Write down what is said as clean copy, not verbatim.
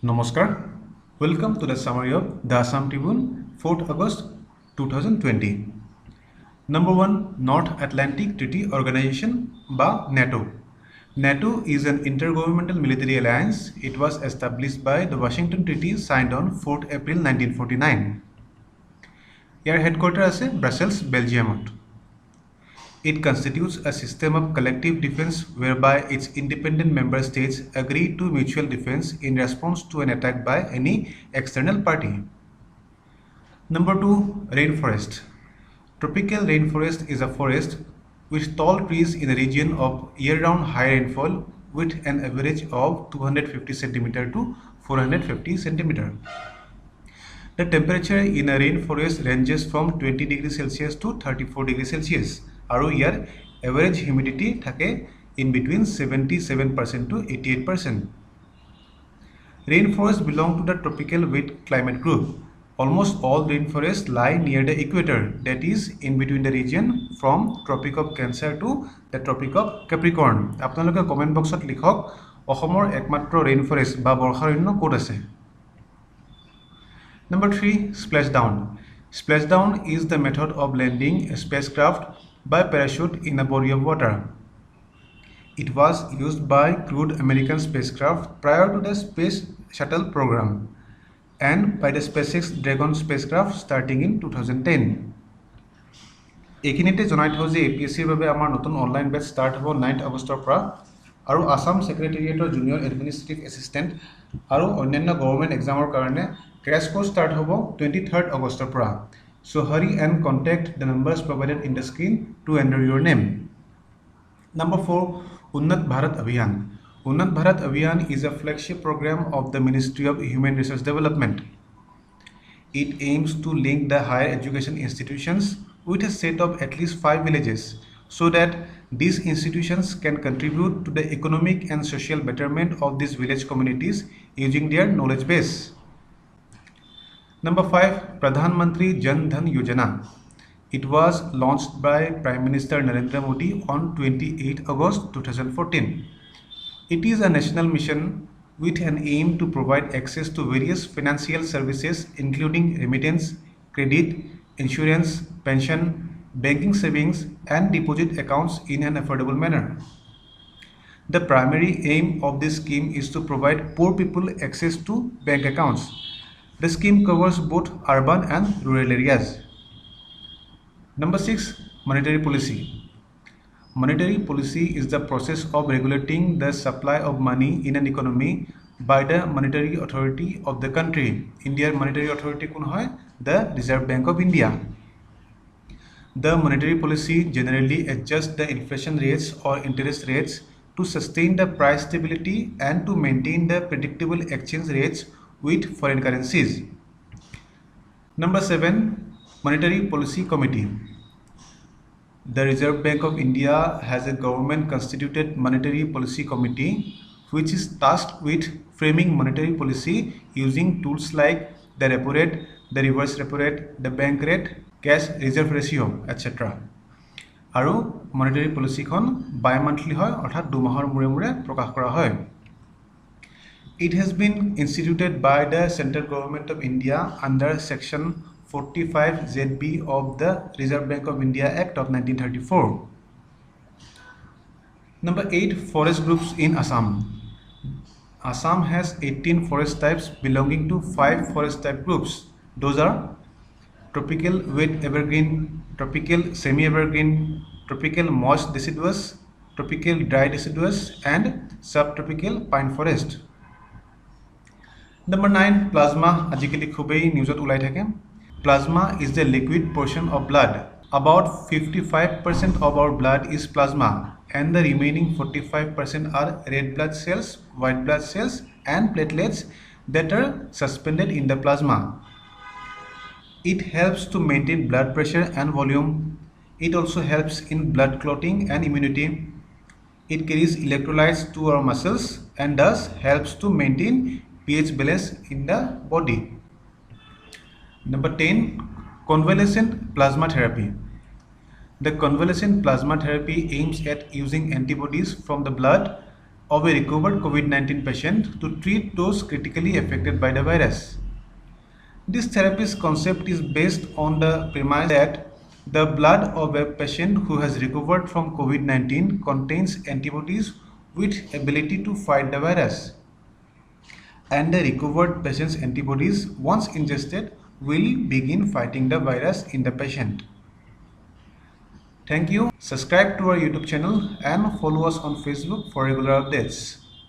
Namaskar. Welcome to the summary of the Assam Tribune, 4th August 2020. Number 1. North Atlantic Treaty Organization by NATO. NATO is an intergovernmental military alliance. It was established by the Washington Treaty signed on 4th April 1949. Its headquarters is Brussels, Belgium. It constitutes a system of collective defense whereby its independent member states agree to mutual defense in response to an attack by any external party. Number 2. Rainforest. Tropical rainforest is a forest with tall trees in a region of year-round high rainfall with an average of 250 cm to 450 cm. The temperature in a rainforest ranges from 20 degrees Celsius to 34 degrees Celsius. Aru year average humidity thake in between 77% to 88%. Rainforests belong to the tropical wet climate group. Almost all rainforests lie near the equator, that is, in between the region from Tropic of Cancer to the Tropic of Capricorn. Apnaloke comment boxot likhok Ohomor ekmatro rainforest ba borkharanya kot ase. Number 3. Splashdown. Splashdown is the method of landing a spacecraft by parachute in a body of water. It was used by crewed American spacecraft prior to the Space Shuttle program and by the SpaceX Dragon spacecraft starting in 2010. Ekinite jonai thau je APSC babe amar notun online batch start hobo 9th August pra aru Assam Secretariat Junior Administrative Assistant aru onnyanyo government exam karone crash course start hobo 23rd August pra. So hurry and contact the numbers provided in the screen to enter your name. Number 4. Unnat Bharat Abhiyan. Unnat Bharat Abhiyan is a flagship program of the Ministry of Human Resource Development. It aims to link the higher education institutions with a set of at least 5 villages so that these institutions can contribute to the economic and social betterment of these village communities using their knowledge base. Number 5. Pradhan Mantri Jan Dhan Yojana. It was launched by Prime Minister Narendra Modi on 28 August 2014. It is a national mission with an aim to provide access to various financial services including remittance, credit, insurance, pension, banking savings and deposit accounts in an affordable manner. The primary aim of this scheme is to provide poor people access to bank accounts. The scheme covers both urban and rural areas. Number 6. Monetary policy. Monetary policy is the process of regulating the supply of money in an economy by the monetary authority of the country. India's monetary authority kun hoy? The Reserve Bank of India. The monetary policy generally adjusts the inflation rates or interest rates to sustain the price stability and to maintain the predictable exchange rates with foreign currencies. Number 7. Monetary Policy Committee. The Reserve Bank of India has a government constituted Monetary Policy Committee which is tasked with framing monetary policy using tools like the repo rate, the reverse repo rate, the bank rate, cash reserve ratio, etc. Aru monetary policy kon bi-monthly hoy orthat 2 mahor mure mure prakash kora hoy. It has been instituted by the Central Government of India under Section 45 ZB of the Reserve Bank of India Act of 1934. Number 8. Forest groups in Assam. Assam has 18 forest types belonging to 5 forest type groups. Those are tropical wet evergreen, tropical semi-evergreen, tropical moist deciduous, tropical dry deciduous and subtropical pine forest. Number 9. Plasma. Ajikali khubei newsot ulai thake. Plasma is the liquid portion of blood. About 55% of our blood is plasma and the remaining 45% are red blood cells, white blood cells and platelets that are suspended in the plasma. It helps to maintain blood pressure and volume. It also helps in blood clotting and immunity. It carries electrolytes to our muscles and thus helps to maintain pH balance in the body. Number 10. Convalescent plasma therapy. The convalescent plasma therapy aims at using antibodies from the blood of a recovered COVID-19 patient to treat those critically affected by the virus. This therapy's concept is based on the premise that the blood of a patient who has recovered from COVID-19 contains antibodies with ability to fight the virus. And the recovered patient's antibodies, once ingested, will begin fighting the virus in the patient. Thank you. Subscribe to our YouTube channel and follow us on Facebook for regular updates.